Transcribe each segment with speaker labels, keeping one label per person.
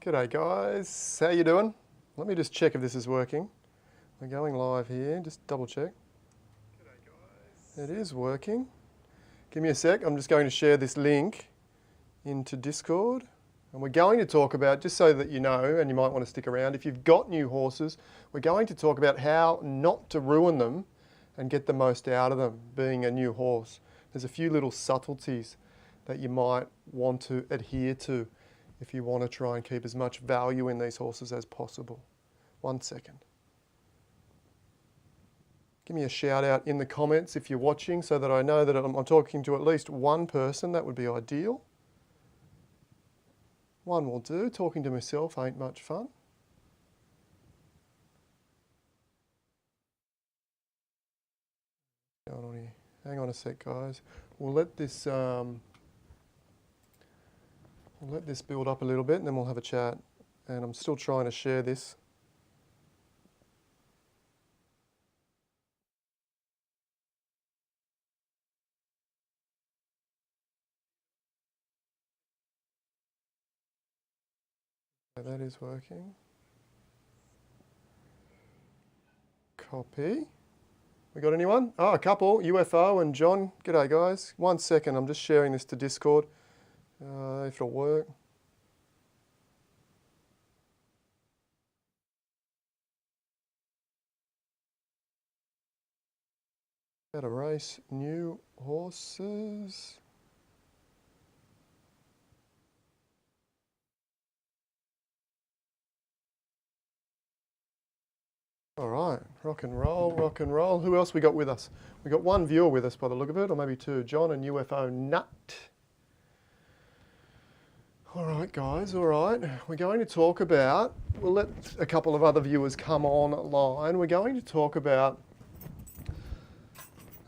Speaker 1: G'day guys, how you doing? Let me just check if this is working. We're going live here, just double check. G'day guys. It is working. Give me a sec, I'm just going to share this link into Discord. And we're going to talk about, just so that you know, and you might want to stick around, if you've got new horses, we're going to talk about how not to ruin them and get the most out of them, being a new horse. There's a few little subtleties that you might want to adhere to if you want to try and keep as much value in these horses as possible. 1 second. Give me a shout out in the comments if you're watching so that I know that I'm talking to at least one person. That would be ideal. One will do. Talking to myself ain't much fun. What's going on here? Hang on a sec, guys. We'll let this build up a little bit and then we'll have a chat. And I'm still trying to share this. Okay, that is working. Copy. We got anyone? Oh, a couple. UFO and John. G'day, guys. 1 second. I'm just sharing this to Discord. If it'll work. How to race new horses. All right, rock and roll, rock and roll. Who else we got with us? We got one viewer with us by the look of it, or maybe two. John and UFO Nut. All right, guys, all right. We're going to talk about, we'll let a couple of other viewers come online. We're going to talk about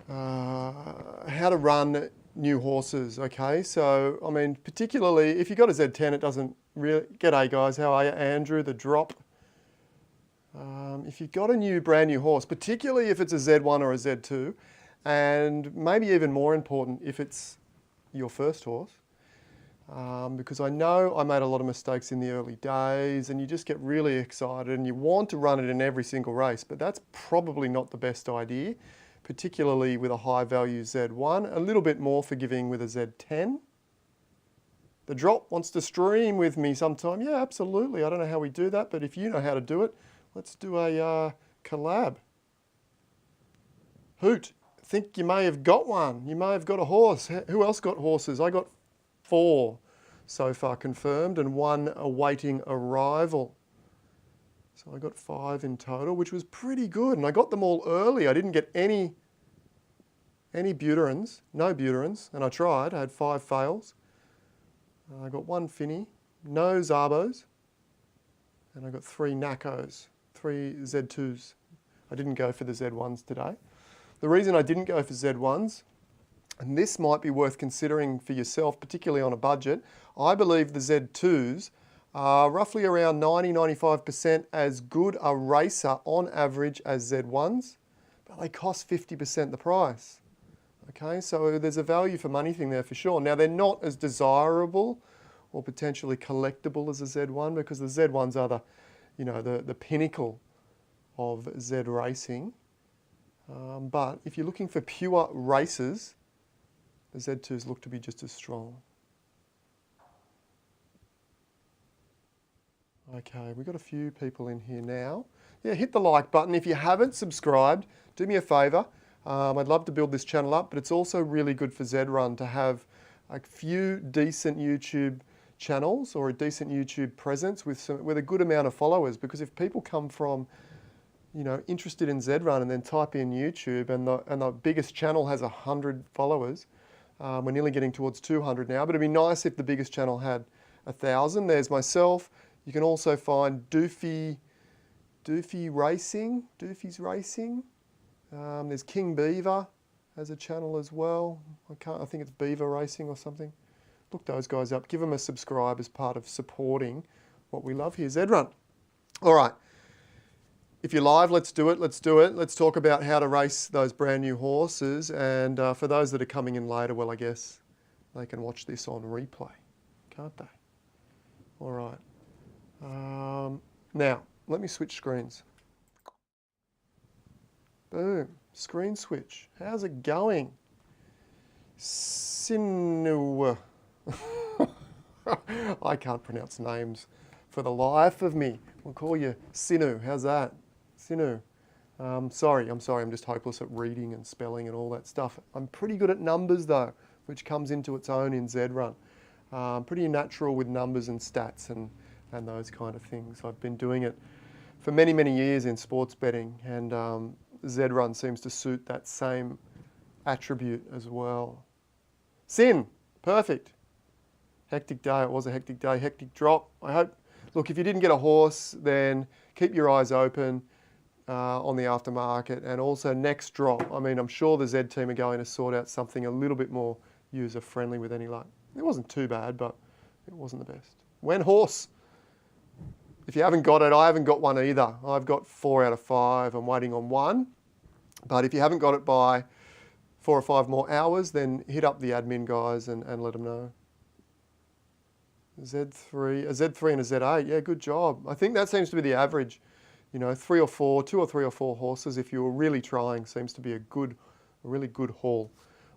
Speaker 1: how to run new horses, okay? So, I mean, particularly, if you've got a Z10, it doesn't really... G'day, guys, how are you? Andrew, the drop. If you've got a brand new horse, particularly if it's a Z1 or a Z2, and maybe even more important, if it's your first horse, because I know I made a lot of mistakes in the early days and you just get really excited and you want to run it in every single race, but that's probably not the best idea, particularly with a high value Z1, a little bit more forgiving with a Z10. The drop wants to stream with me sometime. Yeah, absolutely. I don't know how we do that, but if you know how to do it, let's do a collab. Hoot, I think you may have got one. You may have got a horse. Who else got horses? I got 4 so far confirmed and 1 awaiting arrival. So I got 5 in total, which was pretty good. And I got them all early. I didn't get any Buterins, no Buterins, and I tried. I had 5 fails. I got 1 Finny, no Zabos, and I got 3 Nacos, 3 Z2s. I didn't go for the Z1s today. The reason I didn't go for Z1s, and this might be worth considering for yourself, particularly on a budget, I believe the Z2s are roughly around 90-95% as good a racer on average as Z1s, but they cost 50% the price. Okay, so there's a value for money thing there for sure. Now they're not as desirable or potentially collectible as a Z1 because the Z1s are the pinnacle of Z racing. But if you're looking for pure races, the Z2s look to be just as strong. Okay, we've got a few people in here now. Yeah, hit the like button. If you haven't subscribed, do me a favour. I'd love to build this channel up, but it's also really good for Z-Run to have a few decent YouTube channels or a decent YouTube presence with a good amount of followers. Because if people come from, interested in Z-Run and then type in YouTube and the biggest channel has 100 followers, we're nearly getting towards 200 now, but it'd be nice if the biggest channel had 1,000. There's myself. You can also find Doofy's Racing. There's King Beaver as a channel as well. I think it's Beaver Racing or something. Look those guys up. Give them a subscribe as part of supporting what we love here, Z-Run. All right. If you're live, let's do it. Let's do it. Let's talk about how to race those brand new horses. And for those that are coming in later, well, I guess they can watch this on replay, can't they? All right. Now, let me switch screens. Boom, screen switch. How's it going? Sinu. I can't pronounce names for the life of me. We'll call you Sinu. How's that? Sinu. Sorry, I'm just hopeless at reading and spelling and all that stuff. I'm pretty good at numbers though, which comes into its own in Z-Run. Pretty natural with numbers and stats and those kind of things. I've been doing it for many, many years in sports betting, and Z-Run seems to suit that same attribute as well. Sin, perfect. Hectic day, it was a hectic day, hectic drop. I hope, look, if you didn't get a horse, then keep your eyes open on the aftermarket, and also next drop. I mean, I'm sure the Z team are going to sort out something a little bit more user-friendly with any luck. It wasn't too bad, but it wasn't the best. When horse? If you haven't got it, I haven't got one either. I've got 4 out of 5. I'm waiting on 1. But if you haven't got it by 4 or 5 more hours, then hit up the admin guys and let them know. Z3, a Z3 and a Z8, yeah, good job. I think that seems to be the average. You know, 2 or 3 or 4 horses, if you were really trying, seems to be a really good haul.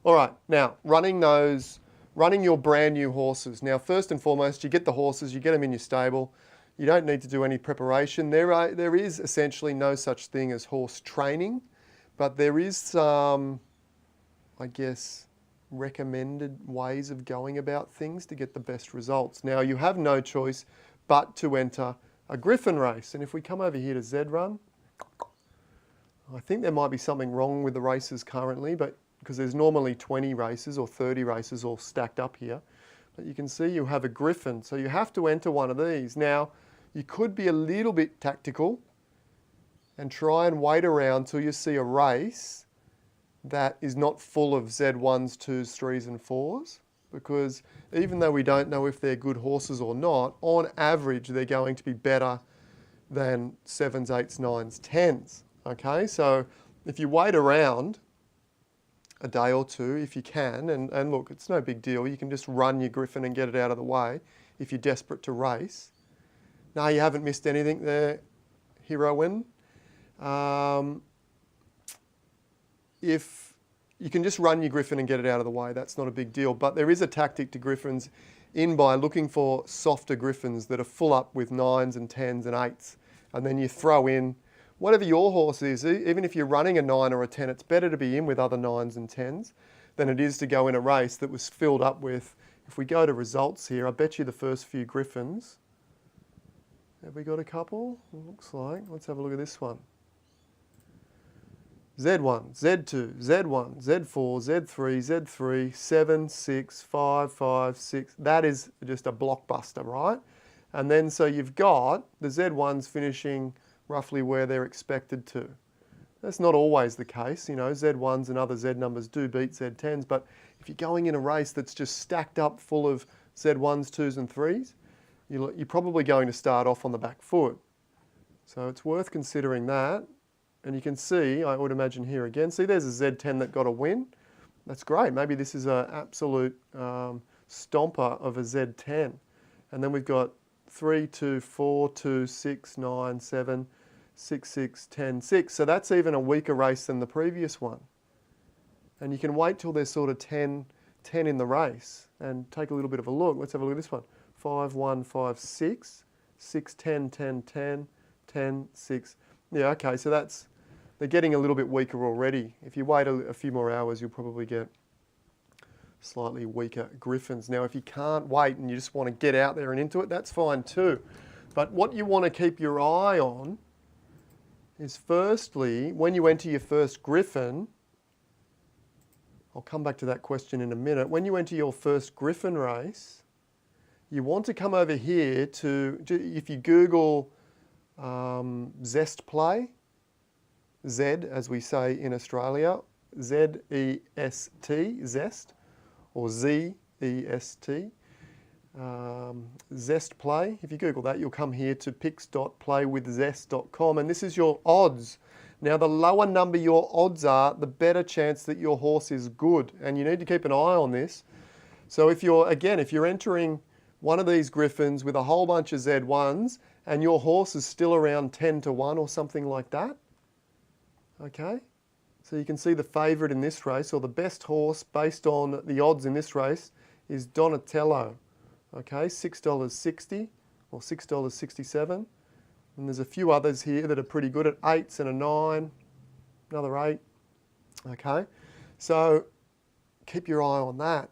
Speaker 1: All right, now, running your brand new horses. Now, first and foremost, you get the horses, you get them in your stable. You don't need to do any preparation. There is essentially no such thing as horse training, but there is some, I guess, recommended ways of going about things to get the best results. Now, you have no choice but to enter a Griffin race. And if we come over here to Z-Run, I think there might be something wrong with the races currently, but because there's normally 20 races or 30 races all stacked up here. But you can see you have a Griffin, so you have to enter one of these. Now, you could be a little bit tactical and try and wait around till you see a race that is not full of Z1s, 2s, 3s and 4s, because even though we don't know if they're good horses or not, on average they're going to be better than 7s, 8s, 9s, 10s. Okay, so if you wait around a day or two, if you can, and look, it's no big deal, you can just run your Griffin and get it out of the way if you're desperate to race. No, you haven't missed anything there, heroine. If you can just run your Griffin and get it out of the way, that's not a big deal. But there is a tactic to Griffins in by looking for softer Griffins that are full up with 9s and 10s and 8s. And then you throw in whatever your horse is. Even if you're running a 9 or a 10, it's better to be in with other 9s and 10s than it is to go in a race that was filled up with, if we go to results here, I bet you the first few Griffins. Have we got a couple? Looks like. Let's have a look at this one. Z1, Z2, Z1, Z4, Z3, Z3, 7, 6, 5, 5, 6. That is just a blockbuster, right? And then so you've got the Z1s finishing roughly where they're expected to. That's not always the case. You know, Z1s and other Z numbers do beat Z10s, but if you're going in a race that's just stacked up full of Z1s, 2s and 3s, you're probably going to start off on the back foot. So it's worth considering that. And you can see, I would imagine here again, see there's a Z10 that got a win. That's great. Maybe this is an absolute stomper of a Z10. And then we've got 3, 2, 4, 2, 6, 9, 7, 6, 6, 10, 6. So that's even a weaker race than the previous one. And you can wait till there's sort of 10 in the race and take a little bit of a look. Let's have a look at this one. 5, 1, 5, 6, 6, 10, 10, 10, 10, 6. Yeah, okay, so they're getting a little bit weaker already. If you wait a few more hours, you'll probably get slightly weaker Griffins. Now, if you can't wait and you just want to get out there and into it, that's fine too. But what you want to keep your eye on is firstly, when you enter your first Griffin, I'll come back to that question in a minute. When you enter your first Griffin race, you want to come over here to, if you Google Zest Play, Z as we say in Australia, Z-E-S-T, Zest, or Z-E-S-T, Zest Play. If you Google that, you'll come here to picks.playwithzest.com, and this is your odds. Now, the lower number your odds are, the better chance that your horse is good, and you need to keep an eye on this. So if you're entering one of these Griffins with a whole bunch of Z1s and your horse is still around 10 to 1 or something like that. Okay, so you can see the favourite in this race, or the best horse based on the odds in this race, is Donatello. Okay, $6.60 or $6.67. And there's a few others here that are pretty good at 8s and a 9, another 8. Okay, so keep your eye on that.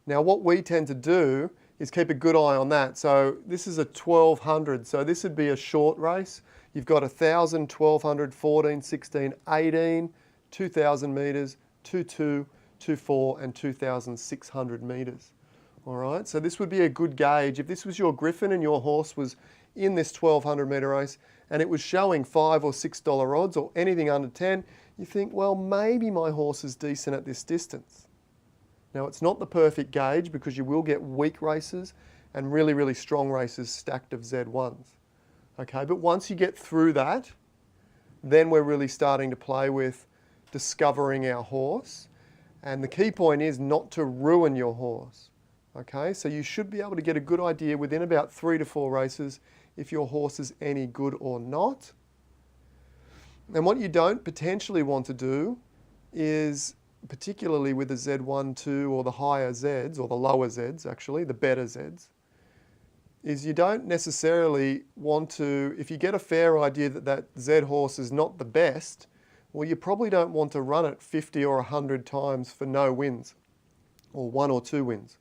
Speaker 1: Now what we tend to do is keep a good eye on that. So this is a 1200, so this would be a short race. You've got 1,000, 1,200, 14, 16, 18, 2,000 metres, 2,2, 2,4 and 2,600 metres. All right, so this would be a good gauge. If this was your Griffin and your horse was in this 1,200 metre race and it was showing $5 or $6 odds or anything under 10, you think, well, maybe my horse is decent at this distance. Now, it's not the perfect gauge because you will get weak races and really, really strong races stacked of Z1s. Okay, but once you get through that, then we're really starting to play with discovering our horse. And the key point is not to ruin your horse. Okay, so you should be able to get a good idea within about 3 to 4 races if your horse is any good or not. And what you don't potentially want to do is, particularly with the Z1, 2 or the higher Zs, or the lower Zs actually, the better Zs, is you don't necessarily want to, if you get a fair idea that that Z horse is not the best, well, you probably don't want to run it 50 or 100 times for no wins, or 1 or 2 wins,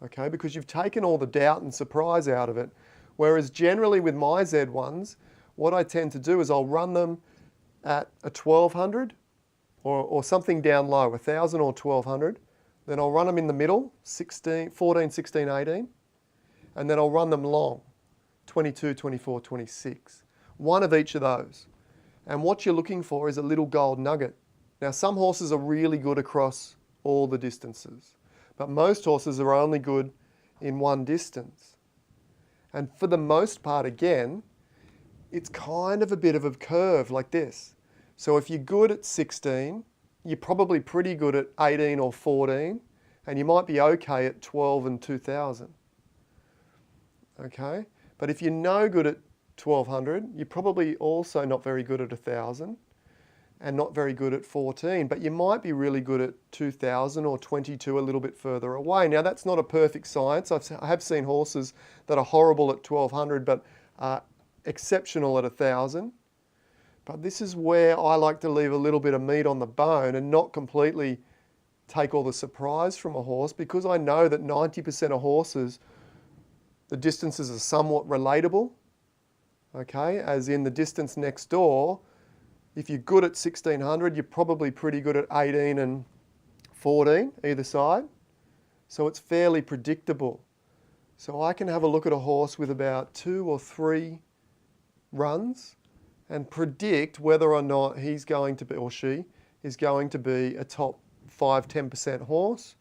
Speaker 1: okay? Because you've taken all the doubt and surprise out of it. Whereas generally with my Z1s, what I tend to do is I'll run them at a 1,200 or something down low, 1,000 or 1,200. Then I'll run them in the middle, 16, 14, 16, 18. And then I'll run them long, 22, 24, 26. One of each of those. And what you're looking for is a little gold nugget. Now, some horses are really good across all the distances, but most horses are only good in one distance. And for the most part, again, it's kind of a bit of a curve like this. So if you're good at 16, you're probably pretty good at 18 or 14, and you might be okay at 12 and 2,000. Okay? But if you're no good at 1,200, you're probably also not very good at 1,000 and not very good at 14, but you might be really good at 2,000 or 22 a little bit further away. Now, that's not a perfect science. I have seen horses that are horrible at 1,200 but are exceptional at 1,000. But this is where I like to leave a little bit of meat on the bone and not completely take all the surprise from a horse, because I know that 90% of horses, the distances are somewhat relatable, okay? As in the distance next door, if you're good at 1,600, you're probably pretty good at 18 and 14 either side. So it's fairly predictable. So I can have a look at a horse with about 2 or 3 runs and predict whether or not he's going to be, or she is going to be, a top 5-10% horse,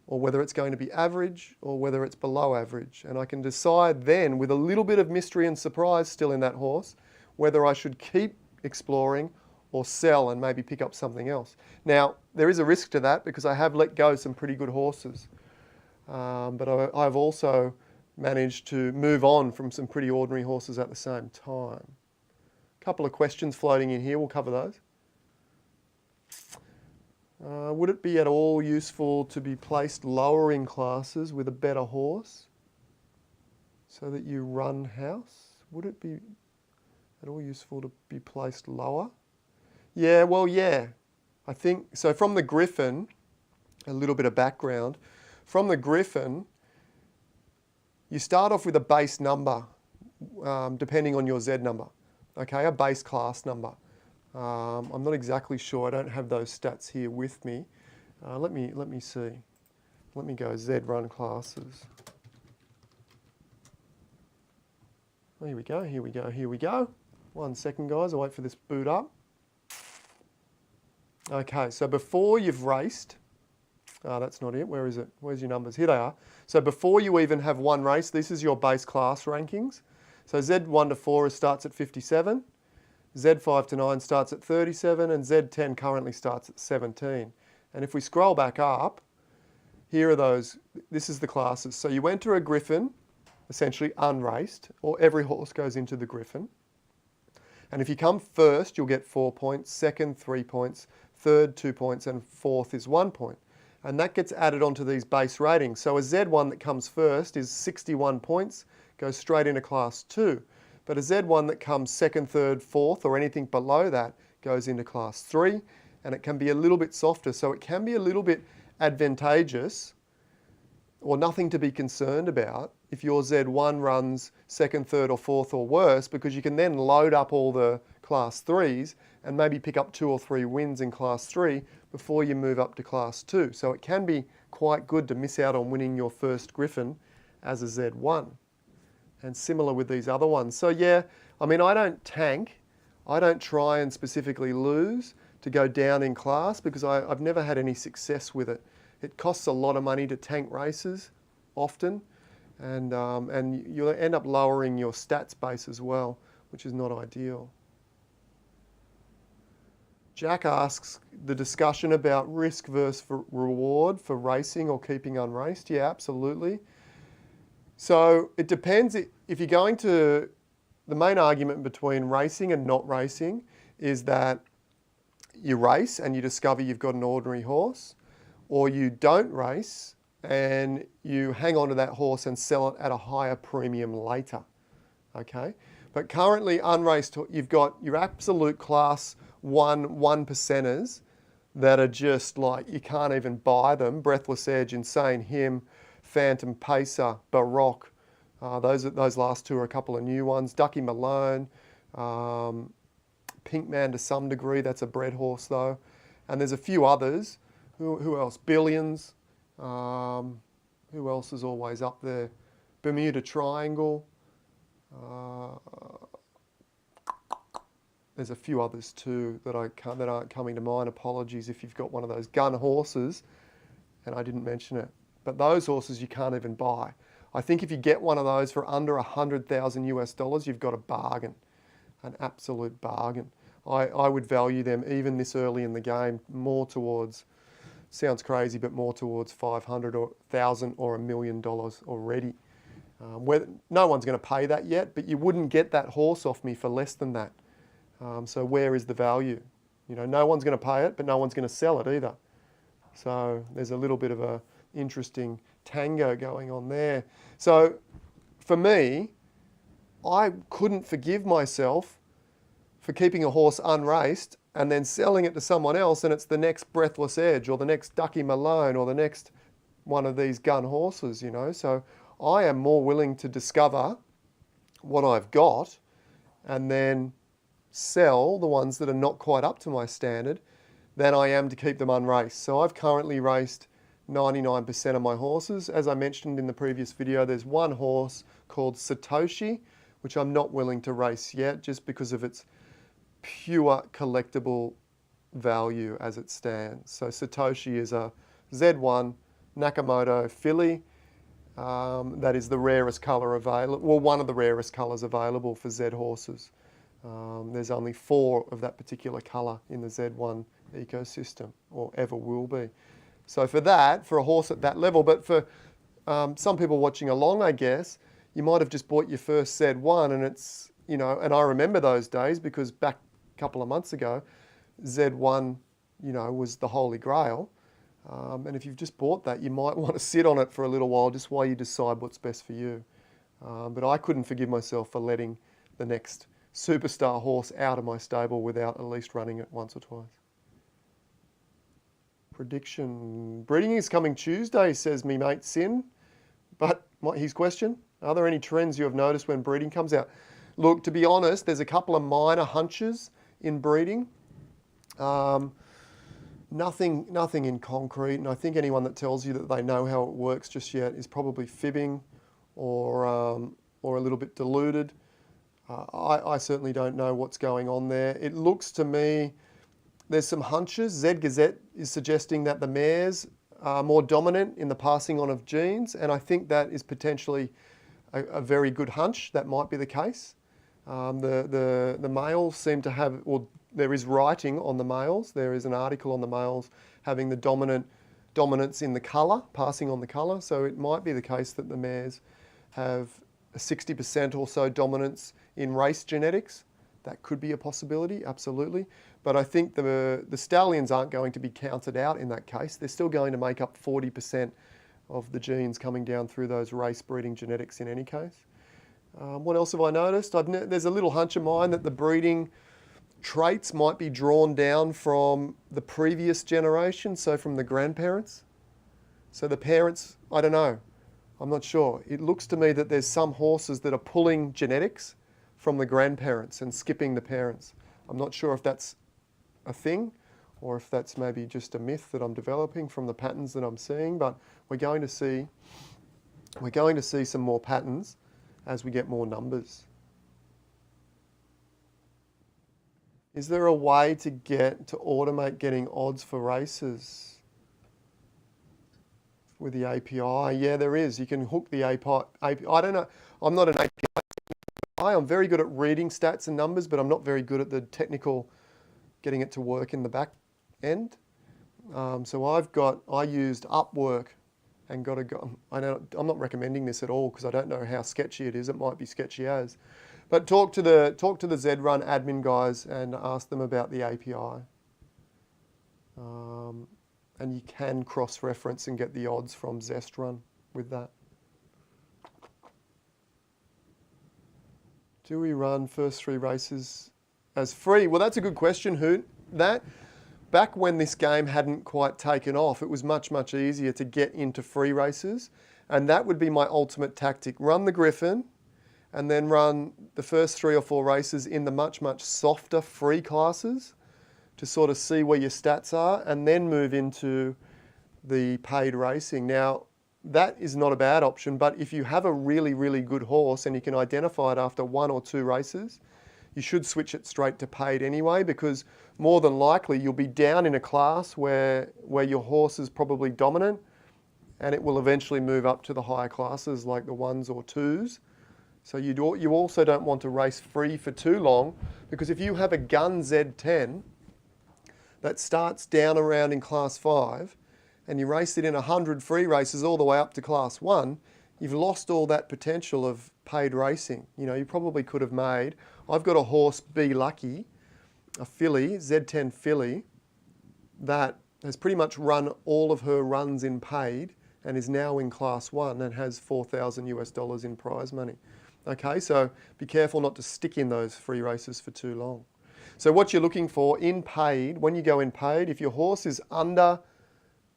Speaker 1: or whether it's going to be average, or whether it's below average. And I can decide then, with a little bit of mystery and surprise still in that horse, whether I should keep exploring or sell and maybe pick up something else. Now, there is a risk to that because I have let go some pretty good horses. But I've also managed to move on from some pretty ordinary horses at the same time. A couple of questions floating in here, we'll cover those. Would it be at all useful to be placed lower in classes with a better horse so that you run house? Would it be at all useful to be placed lower? Yeah, well, yeah. I think, so from the Griffin, a little bit of background. From the Griffin, you start off with a base number, depending on your Z number, okay, a base class number. I'm not exactly sure, I don't have those stats here with me. Let me see. Let me go Z run classes. Oh, here we go, here we go, here we go. 1 second, guys, I'll wait for this boot up. Okay, so before you've raced, that's not it, where is it? Where's your numbers? Here they are. So before you even have one race, this is your base class rankings. So Z1 to 4 starts at 57. Z5 to 9 starts at 37, and Z10 currently starts at 17. And if we scroll back up, here are those, this is the classes. So you enter a Griffin, essentially unraced, or every horse goes into the Griffin. And if you come first, you'll get 4 points, second 3 points, third 2 points, and fourth is 1 point. And that gets added onto these base ratings. So a Z1 that comes first is 61 points, goes straight into class 2. But a Z1 that comes second, third, fourth, or anything below that goes into class 3, and it can be a little bit softer. So it can be a little bit advantageous, or nothing to be concerned about, if your Z1 runs second, third, or fourth or worse, because you can then load up all the class 3s and maybe pick up 2 or 3 wins in class 3 before you move up to class 2. So it can be quite good to miss out on winning your first Griffin as a Z1. And similar with these other ones. So yeah, I mean, I don't tank. I don't try and specifically lose to go down in class because I've never had any success with it. It costs a lot of money to tank races often, and you'll end up lowering your stats base as well, which is not ideal. Jack asks the discussion about risk versus reward for racing or keeping unraced. Yeah, absolutely. So it depends. If you're going to, the main argument between racing and not racing is that you race and you discover you've got an ordinary horse, or you don't race and you hang on to that horse and sell it at a higher premium later. Okay? But currently unraced, you've got your absolute class 1 percenters that are just like, you can't even buy them. Breathless Edge, Insane Him, Phantom Pacer, Baroque. Those last two are a couple of new ones. Ducky Malone, Pinkman to some degree. That's a bred horse though. And there's a few others. Who else? Billions. Who else is always up there? Bermuda Triangle. There's a few others too that aren't coming to mind. Apologies if you've got one of those gun horses and I didn't mention it. But those horses you can't even buy. I think if you get one of those for under 100,000 US dollars, you've got a bargain, an absolute bargain. I would value them even this early in the game more towards, sounds crazy, but more towards 500 or 1,000 or $1 million already. No one's going to pay that yet, but you wouldn't get that horse off me for less than that. So where is the value? You know, no one's going to pay it, but no one's going to sell it either. So there's a little bit of a interesting tango going on there. So for me, I couldn't forgive myself for keeping a horse unraced and then selling it to someone else, and it's the next Breathless Edge or the next Ducky Malone or the next one of these gun horses, you know. So I am more willing to discover what I've got and then sell the ones that are not quite up to my standard than I am to keep them unraced. So I've currently raced 99% of my horses. As I mentioned in the previous video, there's one horse called Satoshi, which I'm not willing to race yet just because of its pure collectible value as it stands. So Satoshi is a Z1 Nakamoto filly. That is the rarest colour available, well, one of the rarest colours available for Z horses. There's only 4 of that particular colour in the Z1 ecosystem, or ever will be. So for that, for a horse at that level, but for some people watching along, I guess, you might have just bought your first Z1 and it's, you know, and I remember those days because back a couple of months ago, Z1, you know, was the holy grail. And if you've just bought that, you might want to sit on it for a little while just while you decide what's best for you. But I couldn't forgive myself for letting the next superstar horse out of my stable without at least running it once or twice. Prediction. Breeding is coming Tuesday, says me mate Sin. But his question, are there any trends you have noticed when breeding comes out? Look, to be honest, there's a couple of minor hunches in breeding. Nothing in concrete, and I think anyone that tells you that they know how it works just yet is probably fibbing or a little bit deluded. I certainly don't know what's going on there. It looks to me, there's some hunches. Z Gazette is suggesting that the mares are more dominant in the passing on of genes, and I think that is potentially a very good hunch. That might be the case. The males seem to have, or there is writing on the males. There is an article on the males having the dominant dominance in the colour, passing on the colour. So it might be the case that the mares have a 60% or so dominance in race genetics. That could be a possibility, absolutely. But I think the stallions aren't going to be counted out in that case. They're still going to make up 40% of the genes coming down through those race breeding genetics in any case. What else have I noticed? There's a little hunch of mine that the breeding traits might be drawn down from the previous generation, so from the grandparents. So the parents, I don't know, I'm not sure. It looks to me that there's some horses that are pulling genetics from the grandparents and skipping the parents. I'm not sure if that's a thing or if that's maybe just a myth that I'm developing from the patterns that I'm seeing, but we're going to see some more patterns as we get more numbers. Is there a way to automate getting odds for races with the API? Yeah, there is. You can hook the API. I don't know. I'm not an API. I'm very good at reading stats and numbers, but I'm not very good at the technical, getting it to work in the back end. So I used Upwork and got a go. I'm not recommending this at all because I don't know how sketchy it is. It might be sketchy as. But talk to the ZRun admin guys and ask them about the API. And you can cross-reference and get the odds from ZestRun with that. Do we run first 3 races as free? Well, that's a good question, Hoot. Back when this game hadn't quite taken off, it was much, much easier to get into free races. And that would be my ultimate tactic. Run the Griffin and then run the first 3 or 4 races in the much, much softer free classes to sort of see where your stats are and then move into the paid racing. Now, that is not a bad option, but if you have a really, really good horse and you can identify it after 1 or 2 races, you should switch it straight to paid anyway, because more than likely you'll be down in a class where your horse is probably dominant and it will eventually move up to the higher classes like the 1s or 2s. So you also don't want to race free for too long, because if you have a gun Z10 that starts down around in class 5 and you race it in 100 free races all the way up to class 1, you've lost all that potential of paid racing. You know, you probably could have made... I've got a horse, Be Lucky, a filly, Z10 filly, that has pretty much run all of her runs in paid and is now in class 1 and has $4,000 in prize money. Okay, so be careful not to stick in those free races for too long. So what you're looking for in paid, when you go in paid, if your horse is under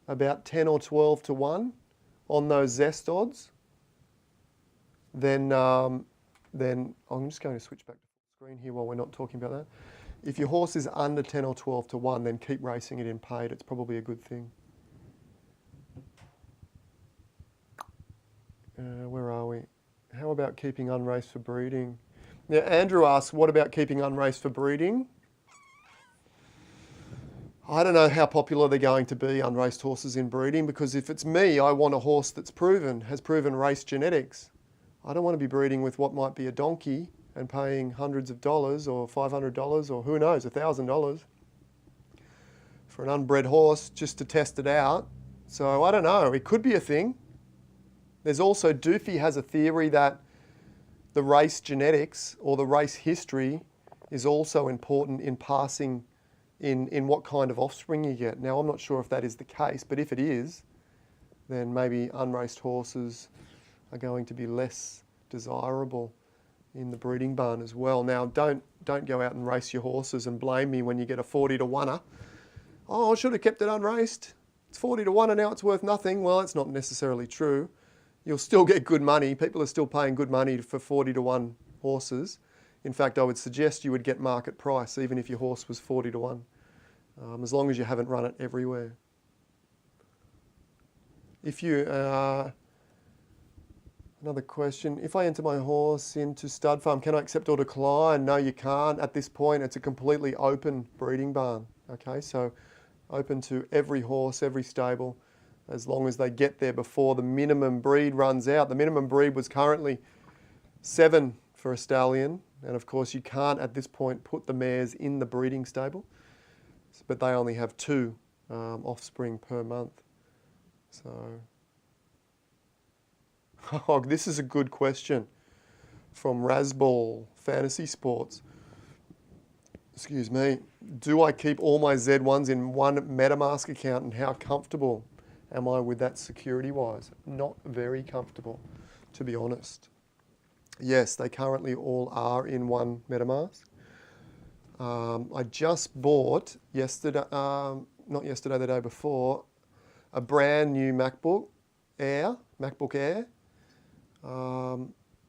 Speaker 1: about 10 or 12 to 1 on those Zest odds, then I'm just going to switch back to full screen here while we're not talking about that. If your horse is under 10 or 12 to 1, then keep racing it in paid. It's probably a good thing. Where are we? How about keeping unraced for breeding? Now, Andrew asks, what about keeping unraced for breeding? I don't know how popular they're going to be, unraced horses in breeding, because if it's me, I want a horse that's has proven race genetics. I don't want to be breeding with what might be a donkey and paying hundreds of dollars or $500 or who knows, $1,000 for an unbred horse just to test it out. So I don't know, it could be a thing. There's also, Doofy has a theory that the race genetics or the race history is also important in passing in what kind of offspring you get. Now, I'm not sure if that is the case, but if it is, then maybe unraced horses are going to be less desirable in the breeding barn as well. Now, don't go out and race your horses and blame me when you get a 40 to 1-er. Oh, I should have kept it unraced. It's 40 to 1 and now it's worth nothing. Well, that's not necessarily true. You'll still get good money. People are still paying good money for 40 to 1 horses. In fact, I would suggest you would get market price even if your horse was 40 to 1, as long as you haven't run it everywhere. If you, another question, if I enter my horse into stud farm, can I accept or decline? No, you can't. At this point, it's a completely open breeding barn. Okay, so open to every horse, every stable, as long as they get there before the minimum breed runs out. The minimum breed was currently 7 for a stallion, and of course you can't at this point put the mares in the breeding stable, but they only have 2 offspring per month. So, oh, this is a good question from Razball Fantasy Sports. Excuse me. Do I keep all my Z1s in one MetaMask account, and how comfortable am I with that security-wise? Not very comfortable, to be honest. Yes, they currently all are in one MetaMask. I just bought yesterday, not yesterday, the day before, a brand new MacBook Air,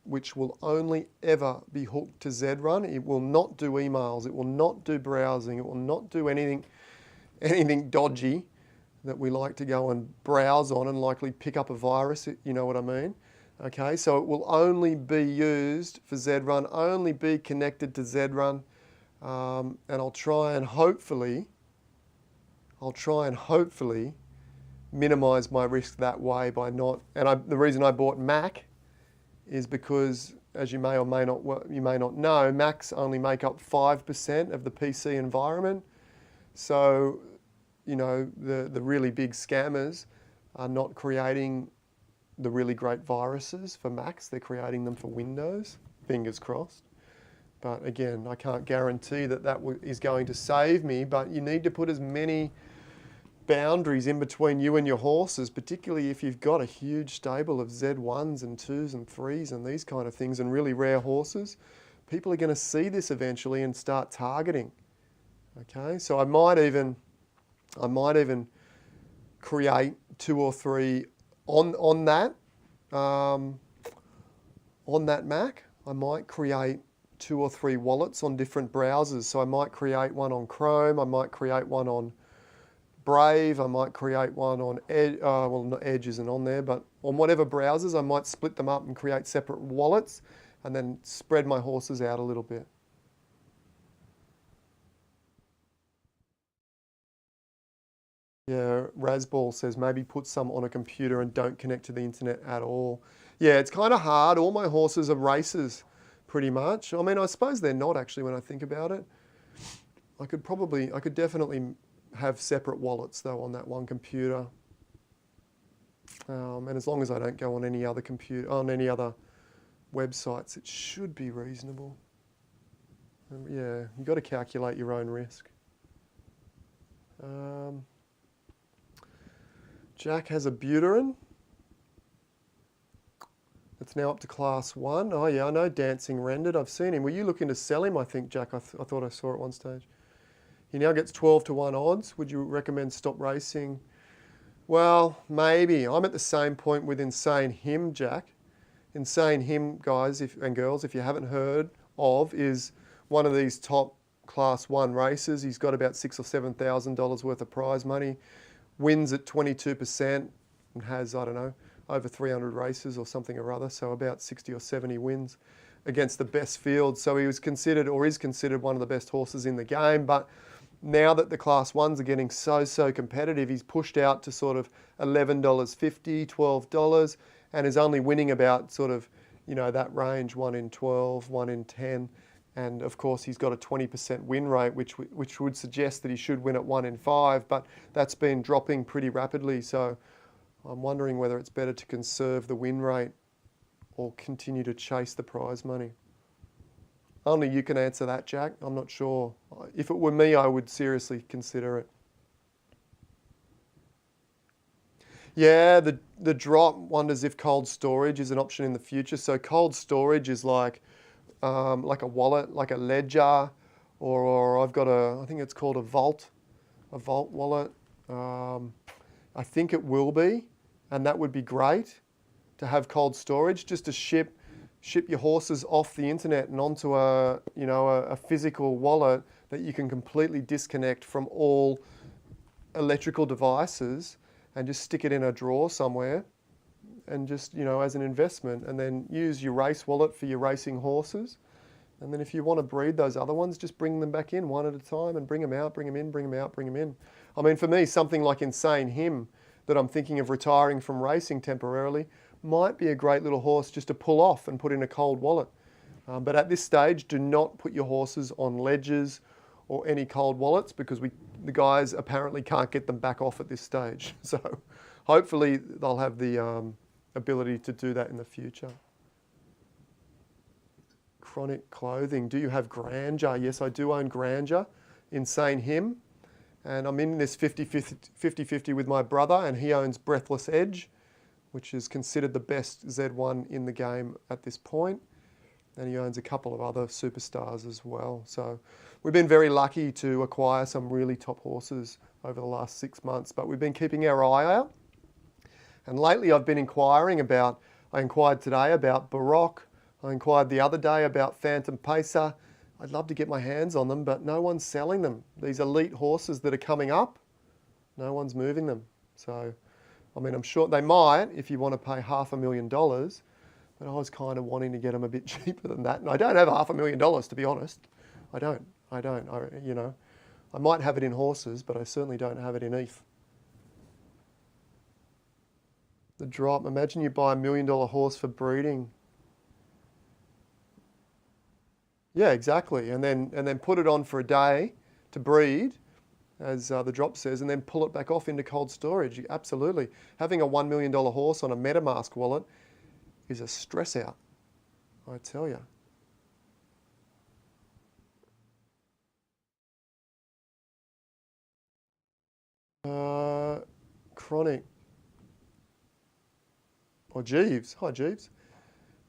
Speaker 1: which will only ever be hooked to Z-Run. It will not do emails. It will not do browsing. It will not do anything dodgy that we like to go and browse on and likely pick up a virus, you know what I mean? Okay, so it will only be used for Z-Run, only be connected to Z-Run, and I'll try and hopefully minimize my risk that way by not, the reason I bought Mac is because, as you may or may not know, Macs only make up 5% of the PC environment. So, you know, the really big scammers are not creating the really great viruses for Macs. They're creating them for Windows, fingers crossed. But again, I can't guarantee that is going to save me, but you need to put as many boundaries in between you and your horses, particularly if you've got a huge stable of Z1s and 2s and 3s and these kind of things and really rare horses. People are going to see this eventually and start targeting. Okay, so I might even create 2 or 3 on that Mac. I might create 2 or 3 wallets on different browsers. So I might create one on Chrome, I might create one on Brave, I might create one on Edge, well, not Edge isn't on there, but on whatever browsers, I might split them up and create separate wallets and then spread my horses out a little bit. Yeah, Razball says maybe put some on a computer and don't connect to the internet at all. Yeah, it's kind of hard. All my horses are racers, pretty much. I mean, I suppose they're not actually when I think about it. I could definitely have separate wallets though on that one computer. And as long as I don't go on any other any other websites, it should be reasonable. Yeah, you've got to calculate your own risk. Jack has a Buterin. It's now up to class 1. Oh yeah, I know Dancing Rendered. I've seen him. Were you looking to sell him? I think, Jack, I thought I saw at one stage. He now gets 12 to 1 odds. Would you recommend stop racing? Well, maybe. I'm at the same point with Insane Him, Jack. Insane Him, guys and girls, if you haven't heard of, is one of these top class 1 races. He's got about $6,000 or $7,000 worth of prize money. Wins at 22% and has, I don't know, over 300 races or something or other, so about 60 or 70 wins against the best field. So he was considered, or is considered, one of the best horses in the game. But now that the class 1s are getting so competitive, he's pushed out to sort of $11.50, $12, and is only winning about sort of, you know, that range, 1 in 12, 1 in 10. And of course, he's got a 20% win rate, which would suggest that he should win at 1 in 5, but that's been dropping pretty rapidly. So I'm wondering whether it's better to conserve the win rate or continue to chase the prize money. Only you can answer that, Jack. I'm not sure. If it were me, I would seriously consider it. Yeah, the drop wonders if cold storage is an option in the future. So cold storage is like a wallet, like a ledger, or I've got I think it's called a vault wallet. I think it will be, and that would be great to have cold storage, just to ship your horses off the internet and onto a physical wallet that you can completely disconnect from all electrical devices and just stick it in a drawer somewhere and just, as an investment, and then use your race wallet for your racing horses. And then if you want to breed those other ones, just bring them back in one at a time and bring them out, bring them in, bring them out, bring them in. I mean, for me, something like Insane Him, that I'm thinking of retiring from racing temporarily, might be a great little horse just to pull off and put in a cold wallet. But at this stage, do not put your horses on ledgers or any cold wallets, because the guys apparently can't get them back off at this stage. So hopefully they'll have the ability to do that in the future. Chronic Clothing. Do you have grandeur? Yes, I do own grandeur. Insane Him. And I'm in this 50-50 with my brother, and he owns Breathless Edge, which is considered the best Z1 in the game at this point. And he owns a couple of other superstars as well. So we've been very lucky to acquire some really top horses over the last 6 months, but we've been keeping our eye out. And lately I've been I inquired today about Baroque. I inquired the other day about Phantom Pacer. I'd love to get my hands on them, but no one's selling them. These elite horses that are coming up, no one's moving them. So, I mean, I'm sure they might if you want to pay $500,000, but I was kind of wanting to get them a bit cheaper than that. And I don't have $500,000, to be honest. I don't. I might have it in horses, but I certainly don't have it in ETH. The drop, imagine you buy $1 million horse for breeding. Yeah, exactly. And then put it on for a day to breed, as the drop says, and then pull it back off into cold storage. Absolutely. Having a $1 million horse on a MetaMask wallet is a stress out, I tell you. Chronic. Or Jeeves. Hi, Jeeves.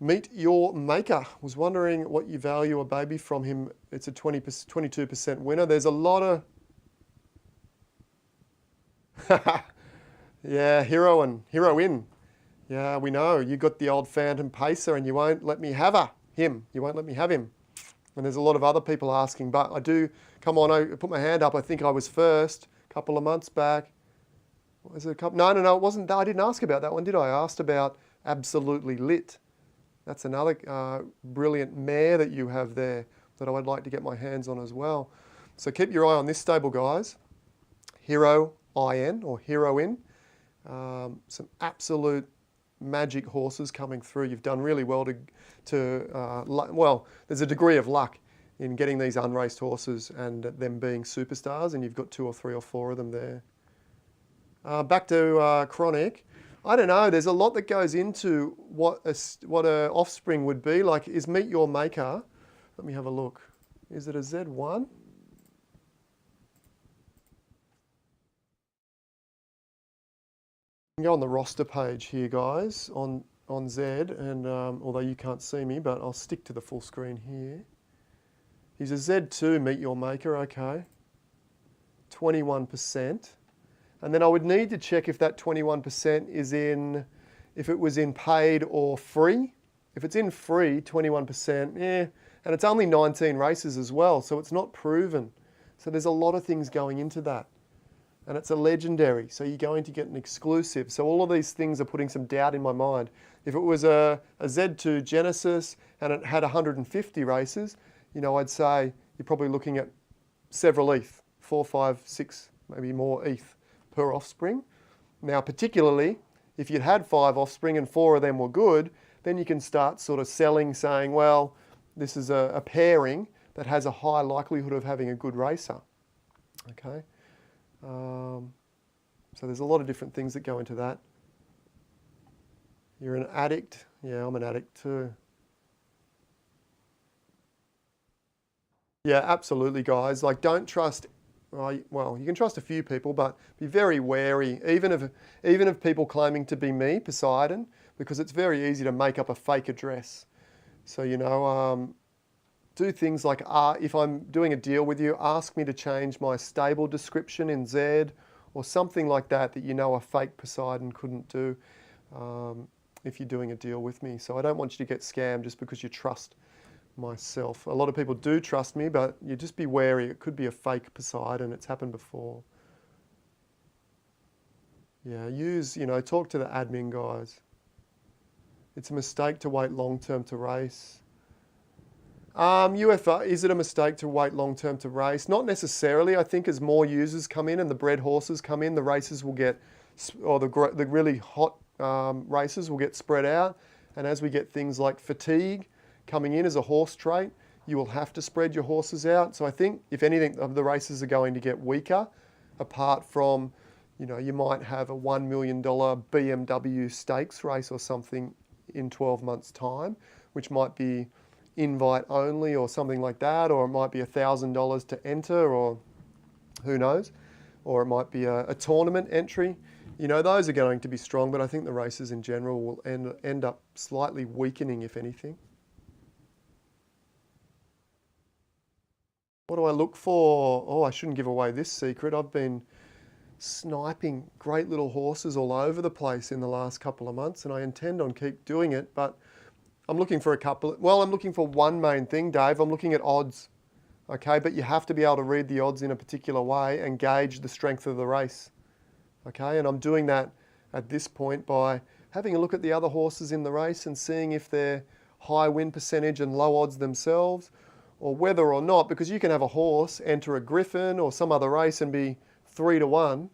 Speaker 1: Meet Your Maker. Was wondering what you value a baby from him. It's a 22% winner. There's a lot of... Yeah, heroine. Yeah, we know. You got the old Phantom Pacer and you won't let me have him. You won't let me have him. And there's a lot of other people asking, but I do... Come on, I put my hand up. I think I was first a couple of months back. Was it a couple? No, it wasn't that. I didn't ask about that one, did I? I asked about Absolutely Lit. That's another brilliant mare that you have there that I would like to get my hands on as well. So keep your eye on this stable, guys. Heroine or Heroine. Some absolute magic horses coming through. You've done really well well, there's a degree of luck in getting these unraced horses and them being superstars, and you've got 2 or 3 or 4 of them there. Back to Chronic. I don't know, there's a lot that goes into what a Offspring would be. Like, is Meet Your Maker, let me have a look. Is it a Z1? Go on the roster page here, guys, on Z, and although you can't see me, but I'll stick to the full screen here. He's a Z2, Meet Your Maker, okay. 21%. And then I would need to check if that 21% is if it was in paid or free. If it's in free, 21%, yeah. And it's only 19 races as well, so it's not proven. So there's a lot of things going into that. And it's a legendary, so you're going to get an exclusive. So all of these things are putting some doubt in my mind. If it was a Z2 Genesis and it had 150 races, I'd say you're probably looking at several ETH, 4, 5, 6, maybe more ETH per Offspring. Now, particularly, if you'd had 5 Offspring and 4 of them were good, then you can start sort of selling, saying, well, this is a pairing that has a high likelihood of having a good racer. Okay. So there's a lot of different things that go into that. You're an addict. Yeah, I'm an addict too. Yeah, absolutely, guys. Like, don't trust... Well, you can trust a few people, but be very wary, even of people claiming to be me, Poseidon, because it's very easy to make up a fake address. So, do things like, if I'm doing a deal with you, ask me to change my stable description in Z or something like that a fake Poseidon couldn't do if you're doing a deal with me. So I don't want you to get scammed just because you trust myself. A lot of people do trust me, but you just be wary. It could be a fake Poseidon. It's happened before. Yeah, talk to the admin guys. It's a mistake to wait long-term to race. UFO, is it a mistake to wait long-term to race? Not necessarily. I think as more users come in and the bred horses come in, the races will get, or the really hot races will get spread out. And as we get things like fatigue coming in as a horse trait, you will have to spread your horses out. So I think, if anything, the races are going to get weaker, apart from, You know, you might have a $1 million BMW stakes race or something in 12 months' time, which might be invite only or something like that, or it might be $1,000 to enter, or who knows, or it might be a tournament entry. You know, those are going to be strong, but I think the races in general will end up slightly weakening, if anything. What do I look for? Oh, I shouldn't give away this secret. I've been sniping great little horses all over the place in the last couple of months, and I intend on keep doing it, but I'm looking for I'm looking for one main thing, Dave. I'm looking at odds, okay? But you have to be able to read the odds in a particular way and gauge the strength of the race, okay? And I'm doing that at this point by having a look at the other horses in the race and seeing if they're high win percentage and low odds themselves, or whether or not, because you can have a horse enter a Griffin or some other race and be 3-1,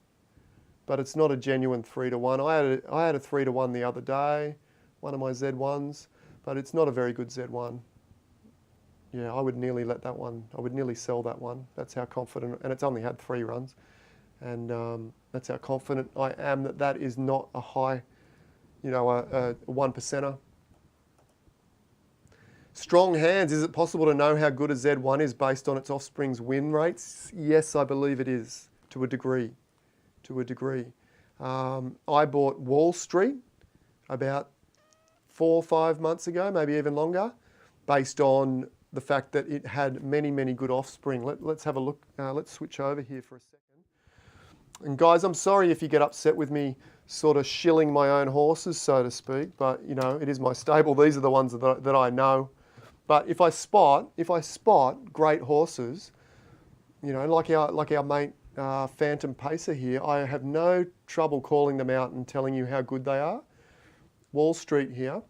Speaker 1: but it's not a genuine 3-1. I had a 3-1 the other day, one of my Z1s, but it's not a very good Z1. Yeah, I would nearly let that one, I would nearly sell that one. That's how confident, and it's only had 3 runs. And that's how confident I am that that is not a high, you know, a 1%er. Strong hands, is it possible to know how good a Z1 is based on its offspring's win rates? Yes, I believe it is, to a degree. I bought Wall Street about 4 or 5 months ago, maybe even longer, based on the fact that it had many, many good offspring. Let's have a look. Let's switch over here for a second. And guys, I'm sorry if you get upset with me sort of shilling my own horses, so to speak, but you know, it is my stable. These are the ones that I know. But if I spot great horses, you know, like our mate Phantom Pacer here, I have no trouble calling them out and telling you how good they are. Wall Street here.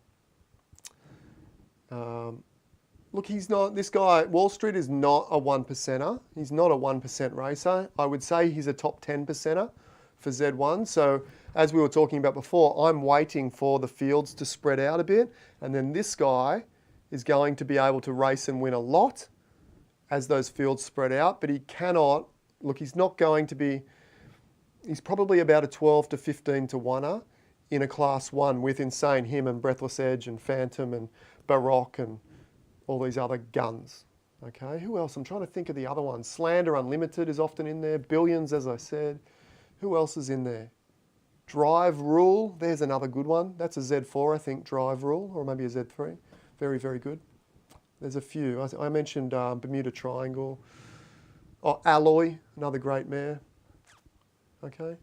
Speaker 1: Look, this guy, Wall Street is not a 1%er. He's not a 1% racer. I would say he's a top 10%er for Z1. So as we were talking about before, I'm waiting for the fields to spread out a bit. And then this guy is going to be able to race and win a lot as those fields spread out. But he cannot, look, he's not going to be, he's probably about a 12 to 15 to 1er in a class 1 with Insane Him and Breathless Edge and Phantom and Baroque and all these other guns. Okay, who else? I'm trying to think of the other ones. Slander Unlimited is often in there. Billions, as I said. Who else is in there? Drive Rule, there's another good one. That's a Z4, I think, Drive Rule, or maybe a Z3. Very, very good. There's a few. I mentioned Bermuda Triangle. Oh, Alloy, another great mare. Okay.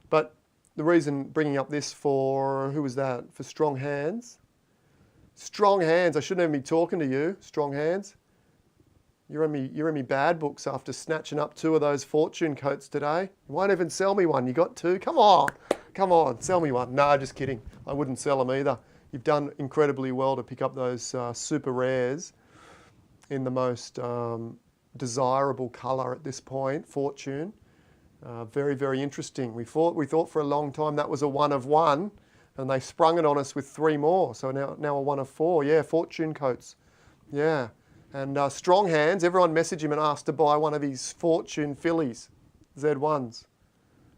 Speaker 1: But the reason bringing up this for, who was that? For Strong Hands. Strong Hands, I shouldn't even be talking to you, Strong Hands. You're in me bad books after snatching up 2 of those fortune coats today. You won't even sell me one. You got 2? Come on, sell me one. No, just kidding. I wouldn't sell them either. You've done incredibly well to pick up those super rares in the most desirable colour at this point, Fortune. Very, very interesting. We thought for a long time that was a 1 of 1, and they sprung it on us with 3 more. So now a 1 of 4. Yeah, Fortune coats. Yeah. And Strong Hands, everyone messaged him and asked to buy one of his Fortune fillies, Z1s.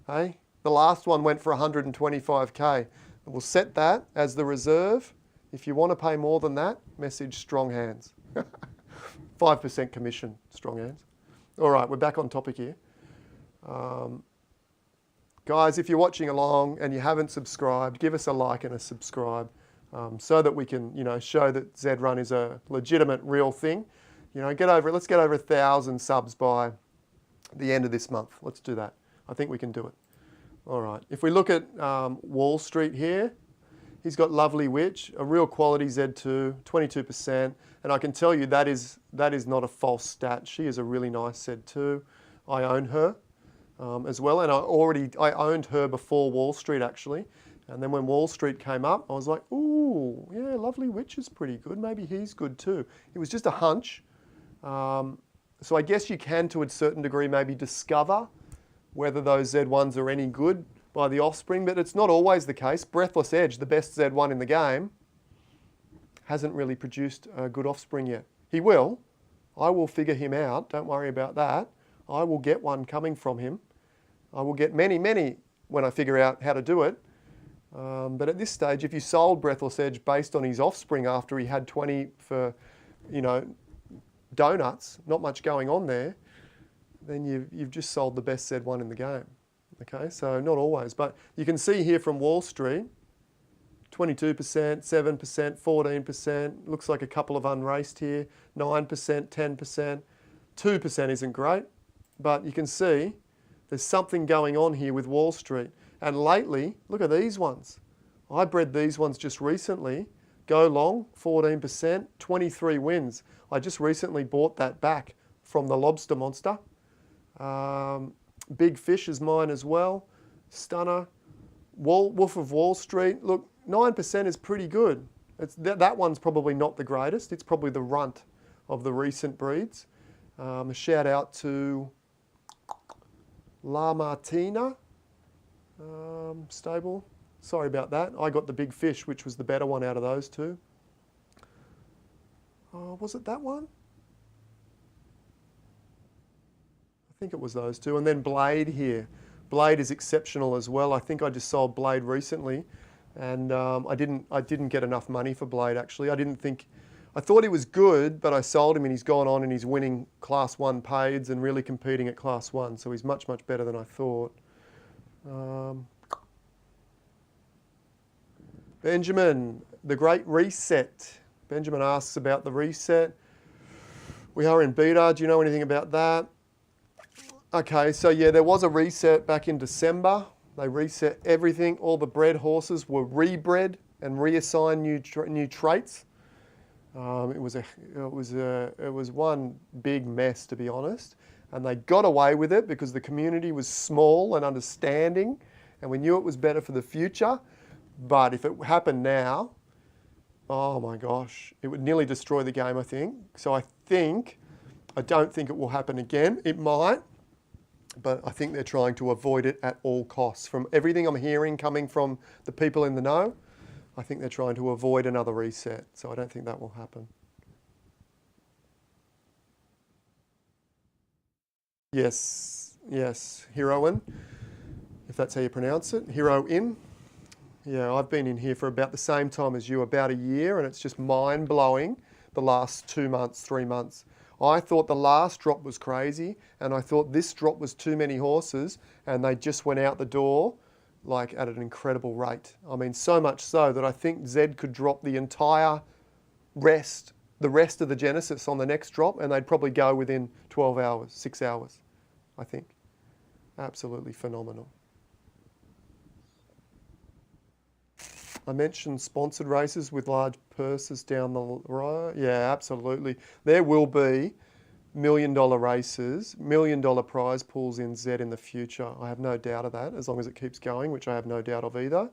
Speaker 1: Hey? The last one went for 125k. We'll set that as the reserve. If you want to pay more than that, message Strong Hands. 5% commission, Strong Hands. All right, we're back on topic here. Guys, if you're watching along and you haven't subscribed, give us a like and a subscribe so that we can, you know, show that Z-Run is a legitimate, real thing. You know, let's get over 1,000 subs by the end of this month. Let's do that. I think we can do it. All right. If we look at Wall Street here, he's got Lovely Witch, a real quality Z2, 22%. And I can tell you that is not a false stat. She is a really nice Z2. I own her as well. And I owned her before Wall Street, actually. And then when Wall Street came up, I was like, ooh, yeah, Lovely Witch is pretty good. Maybe he's good too. It was just a hunch. So I guess you can, to a certain degree, maybe discover whether those Z1s are any good by the offspring, but it's not always the case. Breathless Edge, the best Z1 in the game, hasn't really produced a good offspring yet. He will. I will figure him out. Don't worry about that. I will get one coming from him. I will get many, many when I figure out how to do it. But at this stage, if you sold Breathless Edge based on his Offspring after he had 20 for, donuts, not much going on there, then you've just sold the best Z1 in the game. Okay, so not always, but you can see here from Wall Street, 22%, 7%, 14%, looks like a couple of unraced here, 9%, 10%, 2% isn't great, but you can see there's something going on here with Wall Street. And lately, look at these ones. I bred these ones just recently. Go long, 14%, 23 wins. I just recently bought that back from the Lobster Monster. Big Fish is mine as well. Stunner. Wolf of Wall Street. Look, 9% is pretty good. That one's probably not the greatest. It's probably the runt of the recent breeds. A shout out to La Martina stable. Sorry about that. I got the Big Fish, which was the better one out of those two. Was it that one? I think it was those two. And then Blade here. Blade is exceptional as well. I think I just sold Blade recently, and I didn't get enough money for Blade actually. I thought he was good, but I sold him and he's gone on and he's winning Class 1 paids and really competing at Class 1. So he's much, much better than I thought. Benjamin, the Great Reset. Benjamin asks about the reset. We are in beta. Do you know anything about that? Okay, so yeah, there was a reset back in December. They reset everything. All the bred horses were rebred and reassigned new traits. It was one big mess, to be honest. And they got away with it because the community was small and understanding, and we knew it was better for the future. But if it happened now, oh my gosh, it would nearly destroy the game, I think. So I don't think it will happen again. It might, but I think they're trying to avoid it at all costs. From everything I'm hearing coming from the people in the know, I think they're trying to avoid another reset. So I don't think that will happen. Yes, Heroine, if that's how you pronounce it. Heroine. Yeah, I've been in here for about the same time as you, about a year, and it's just mind-blowing the last 2 months, 3 months. I thought the last drop was crazy, and I thought this drop was too many horses, and they just went out the door like at an incredible rate. I mean, so much so that I think Zed could drop the rest of the Genesis on the next drop, and they'd probably go within 12 hours, 6 hours, I think. Absolutely phenomenal. I mentioned sponsored races with large purses down the road. Yeah, absolutely. There will be $1 million races, $1 million prize pools in Z in the future. I have no doubt of that, as long as it keeps going, which I have no doubt of either.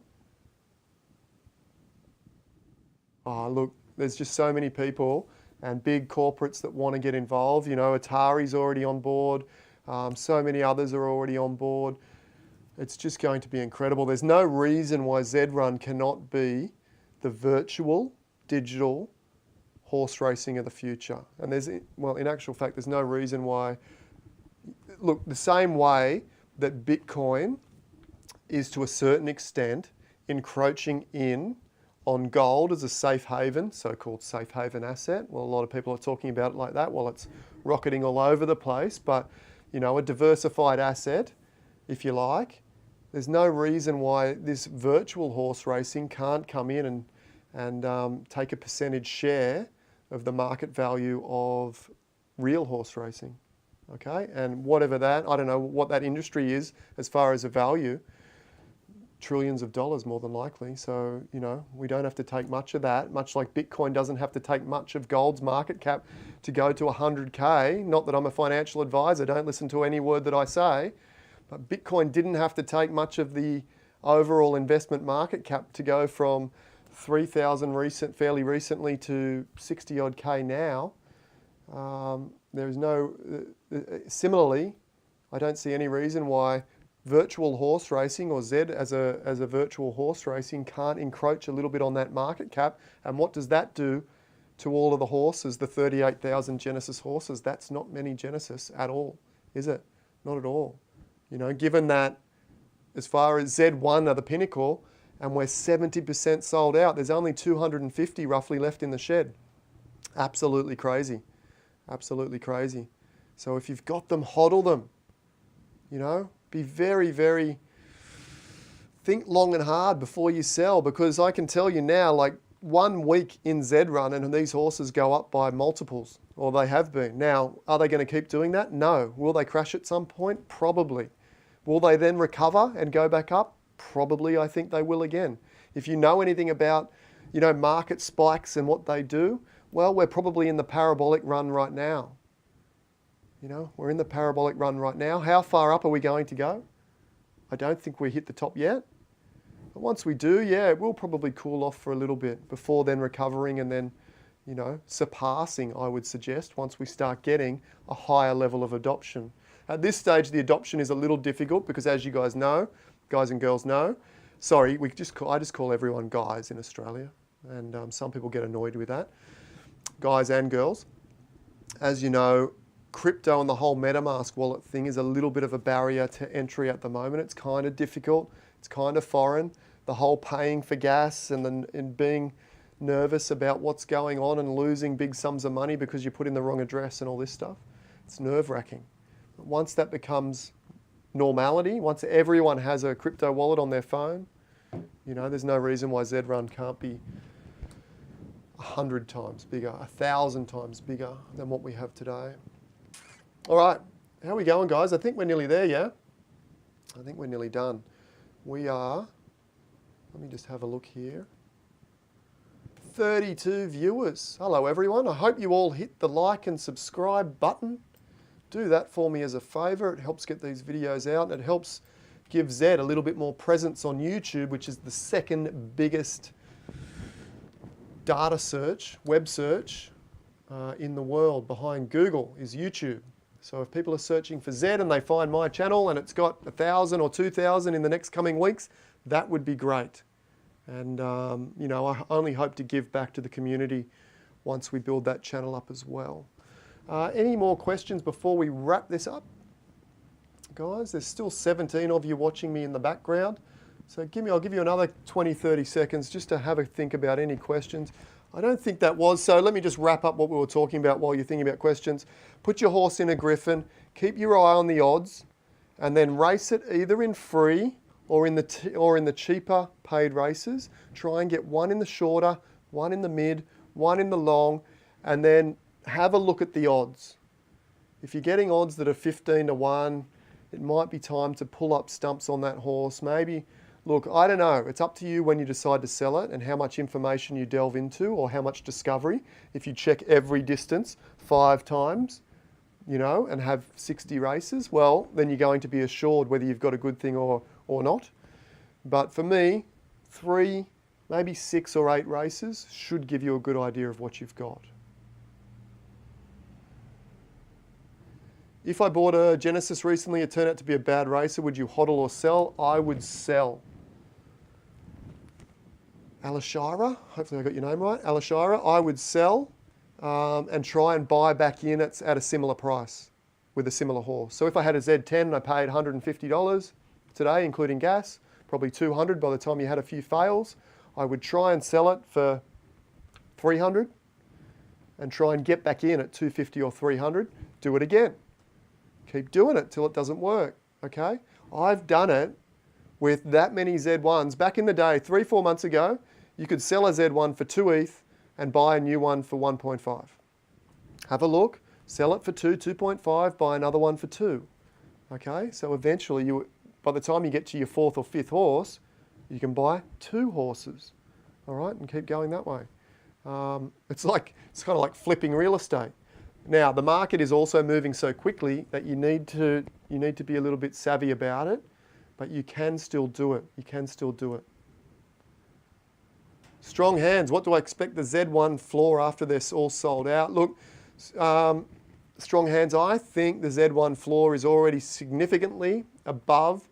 Speaker 1: Oh, look, there's just so many people and big corporates that want to get involved. You know, Atari's already on board. So many others are already on board. It's just going to be incredible. There's no reason why Z-Run cannot be the virtual, digital horse racing of the future. And in actual fact, there's no reason why. Look, the same way that Bitcoin is to a certain extent encroaching in on gold as a safe haven, so-called safe haven asset. Well, a lot of people are talking about it like that while it's rocketing all over the place, but you know, a diversified asset, if you like. There's no reason why this virtual horse racing can't come in and take a percentage share of the market value of real horse racing, okay? And whatever that, I don't know what that industry is as far as a value, trillions of dollars more than likely. So, you know, we don't have to take much of that, much like Bitcoin doesn't have to take much of gold's market cap to go to 100K. Not that I'm a financial advisor, don't listen to any word that I say. But Bitcoin didn't have to take much of the overall investment market cap to go from 3,000 fairly recently to 60 odd K now. Similarly, I don't see any reason why virtual horse racing or Z as a virtual horse racing can't encroach a little bit on that market cap. And what does that do to all of the horses, the 38,000 Genesis horses? That's not many Genesis at all, is it? Not at all. You know, given that as far as Z1 are the pinnacle and we're 70% sold out, there's only 250 roughly left in the shed. Absolutely crazy. Absolutely crazy. So if you've got them, hodl them. You know, be very, very, think long and hard before you sell, because I can tell you now, like 1 week in Z run and these horses go up by multiples, or they have been. Now, are they going to keep doing that? No. Will they crash at some point? Probably. Will they then recover and go back up? Probably, I think they will again. If you know anything about, you know, market spikes and what they do, well, we're probably in the parabolic run right now. You know, we're in the parabolic run right now. How far up are we going to go? I don't think we hit the top yet. But once we do, yeah, it will probably cool off for a little bit before then recovering and then, you know, surpassing, I would suggest, once we start getting a higher level of adoption. At this stage, the adoption is a little difficult because, as you guys know, guys and girls know, sorry, I just call everyone guys in Australia, and some people get annoyed with that. Guys and girls. As you know, crypto and the whole MetaMask wallet thing is a little bit of a barrier to entry at the moment. It's kind of difficult. It's kind of foreign. The whole paying for gas and being nervous about what's going on and losing big sums of money because you put in the wrong address and all this stuff. It's nerve-wracking. Once that becomes normality, once everyone has a crypto wallet on their phone, you know, there's no reason why Z-Run can't be 100 times bigger, 1,000 times bigger than what we have today. All right, how are we going, guys? I think we're nearly there, yeah? I think we're nearly done. We are, let me just have a look here. 32 viewers. Hello, everyone. I hope you all hit the like and subscribe button. Do that for me as a favour. It helps get these videos out. It helps give Zed a little bit more presence on YouTube, which is the second biggest data search, web search in the world. Behind Google is YouTube. So if people are searching for Zed and they find my channel and it's got 1,000 or 2,000 in the next coming weeks, that would be great. And, you know, I only hope to give back to the community once we build that channel up as well. Any more questions before we wrap this up? Guys, there's still 17 of you watching me in the background. So I'll give you another 20, 30 seconds just to have a think about any questions. I don't think that was, so let me just wrap up what we were talking about while you're thinking about questions. Put your horse in a griffin, keep your eye on the odds, and then race it either in free or in the cheaper paid races. Try and get one in the shorter, one in the mid, one in the long, and then have a look at the odds. If you're getting odds that are 15 to 1, it might be time to pull up stumps on that horse. Maybe, look, I don't know. It's up to you when you decide to sell it and how much information you delve into or how much discovery. If you check every distance 5 times, you know, and have 60 races, well, then you're going to be assured whether you've got a good thing or not. But for me, 3, maybe 6 or 8 races should give you a good idea of what you've got. If I bought a Genesis recently, it turned out to be a bad racer, would you hodl or sell? I would sell. Alashira, hopefully I got your name right. Alashira, I would sell and try and buy back in at a similar price with a similar horse. So if I had a Z10 and I paid $150 today, including gas, probably $200 by the time you had a few fails, I would try and sell it for $300 and try and get back in at $250 or $300. Do it again. Keep doing it till it doesn't work, okay? I've done it with that many Z1s. Back in the day, 3-4 months ago, you could sell a Z1 for 2 ETH and buy a new one for 1.5. Have a look, sell it for 2.5, buy another one for 2. Okay, so eventually, by the time you get to your 4th or 5th horse, you can buy 2 horses, all right, and keep going that way. It's kind of like flipping real estate. Now, the market is also moving so quickly that you need to be a little bit savvy about it, but you can still do it. You can still do it. Strong hands. What do I expect the Z1 floor after they're all sold out? Look, strong hands, I think the Z1 floor is already significantly above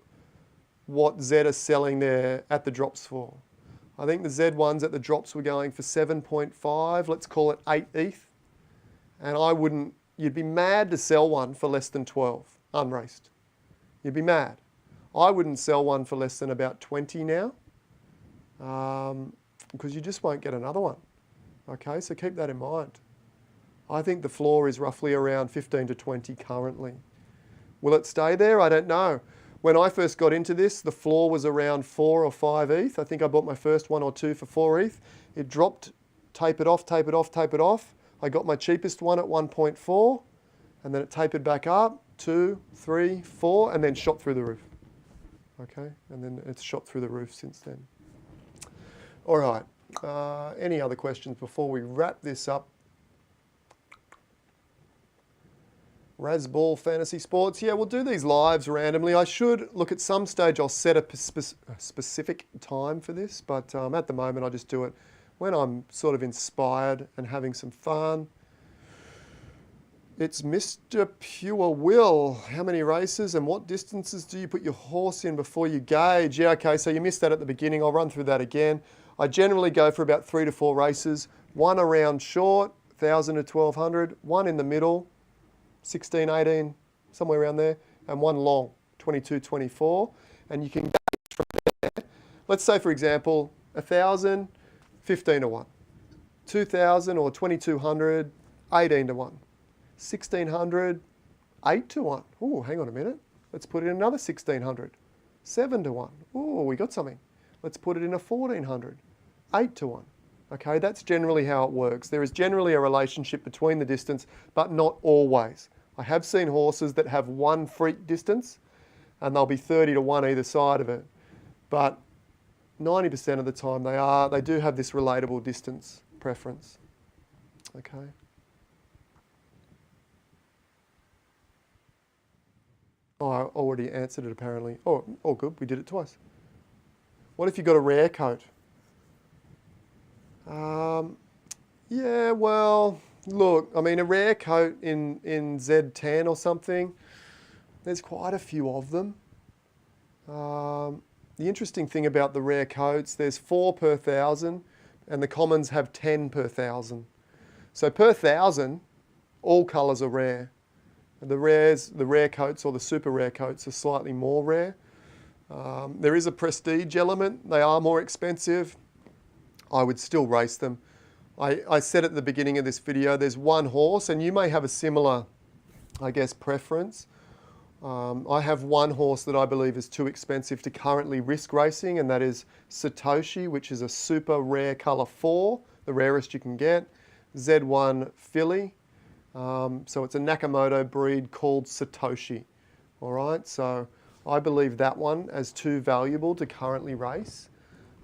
Speaker 1: what Z is selling there at the drops for. I think the Z1s at the drops were going for 7.5, let's call it 8 ETH. And you'd be mad to sell one for less than 12, unraced. You'd be mad. I wouldn't sell one for less than about 20 now, because you just won't get another one. Okay, so keep that in mind. I think the floor is roughly around 15 to 20 currently. Will it stay there? I don't know. When I first got into this, the floor was around 4 or 5 ETH. I think I bought my first one or two for 4 ETH. It dropped, tapered off, tapered off, tapered off. I got my cheapest one at 1.4, and then it tapered back up, 2, 3, 4, and then shot through the roof. Okay, and then it's shot through the roof since then. All right, any other questions before we wrap this up? Razball Fantasy Sports. Yeah, we'll do these lives randomly. I should, look, at some stage I'll set a specific time for this, but at the moment I just do it when I'm sort of inspired and having some fun. It's Mr. Pure Will. How many races and what distances do you put your horse in before you gauge? Yeah, okay, so you missed that at the beginning. I'll run through that again. I generally go for about 3 to 4 races. One around short, 1,000 to 1,200. One in the middle, 16, 18, somewhere around there. And one long, 22, 24. And you can gauge from there. Let's say, for example, 1,000, 15 to 1. 2,000 or 2,200, 18 to 1. 1,600, 8 to 1. Oh, hang on a minute. Let's put in another 1,600. 7 to 1. Oh, we got something. Let's put it in a 1,400. 8 to 1. Okay, that's generally how it works. There is generally a relationship between the distance, but not always. I have seen horses that have one freak distance, and they'll be 30 to 1 either side of it. But 90% of the time they do have this relatable distance preference. Okay. Oh, I already answered it apparently. Oh, all good, we did it twice. What if you got a rare coat? Yeah, well, look, I mean, a rare coat in Z10 or something, there's quite a few of them. The interesting thing about the rare coats, there's 4 per 1,000, and the commons have 10 per 1,000. So per 1,000, all colours are rare. The rare coats or the super rare coats are slightly more rare. There is a prestige element. They are more expensive. I would still race them. I said at the beginning of this video, there's one horse, and you may have a similar, I guess, preference. I have one horse that I believe is too expensive to currently risk racing, and that is Satoshi, which is a super rare colour 4, the rarest you can get. Z1 filly. So it's a Nakamoto breed called Satoshi. All right, so I believe that one as too valuable to currently race.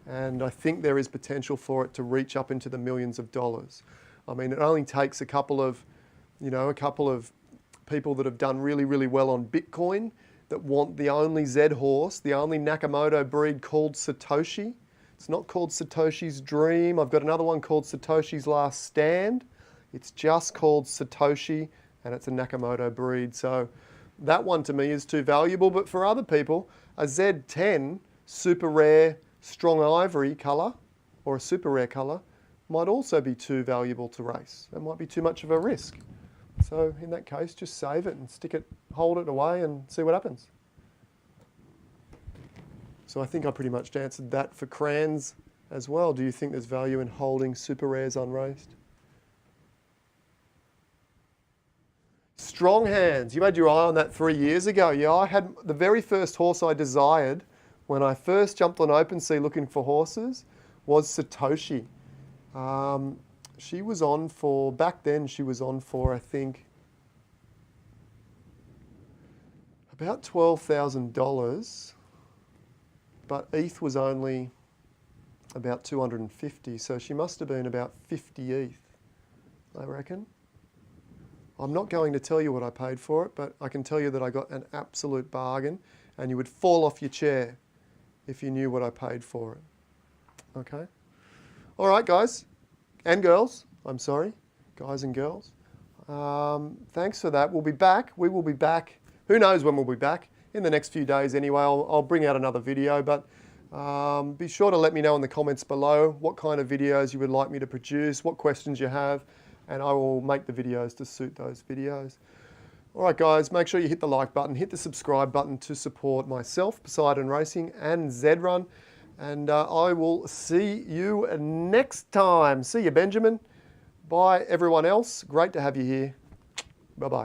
Speaker 1: And I think there is potential for it to reach up into the millions of dollars. I mean, it only takes a couple of people that have done really, really well on Bitcoin that want the only Z horse, the only Nakamoto breed called Satoshi. It's not called Satoshi's Dream. I've got another one called Satoshi's Last Stand. It's just called Satoshi, and it's a Nakamoto breed. So that one to me is too valuable. But for other people, a Z10 super rare strong ivory colour or a super rare colour might also be too valuable to race. It might be too much of a risk. So in that case, just save it and stick it, hold it away and see what happens. So I think I pretty much answered that for crayons as well. Do you think there's value in holding super rares unraced? Strong hands. You had your eye on that 3 years ago. Yeah, I had the very first horse I desired when I first jumped on OpenSea looking for horses was Satoshi. She was on for, back then she was on for, I think, about $12,000, but ETH was only about 250, so she must have been about 50 ETH, I reckon. I'm not going to tell you what I paid for it, but I can tell you that I got an absolute bargain, and you would fall off your chair if you knew what I paid for it. Okay? All right, guys and girls. I'm sorry, guys and girls. Thanks for that. We'll be back. We will be back. Who knows when we'll be back? In the next few days anyway. I'll bring out another video, but be sure to let me know in the comments below what kind of videos you would like me to produce, what questions you have, and I will make the videos to suit those videos. All right, guys, make sure you hit the like button, hit the subscribe button to support myself, Poseidon Racing, and Z-Run. And I will see you next time. See you, Benjamin. Bye, everyone else. Great to have you here. Bye-bye.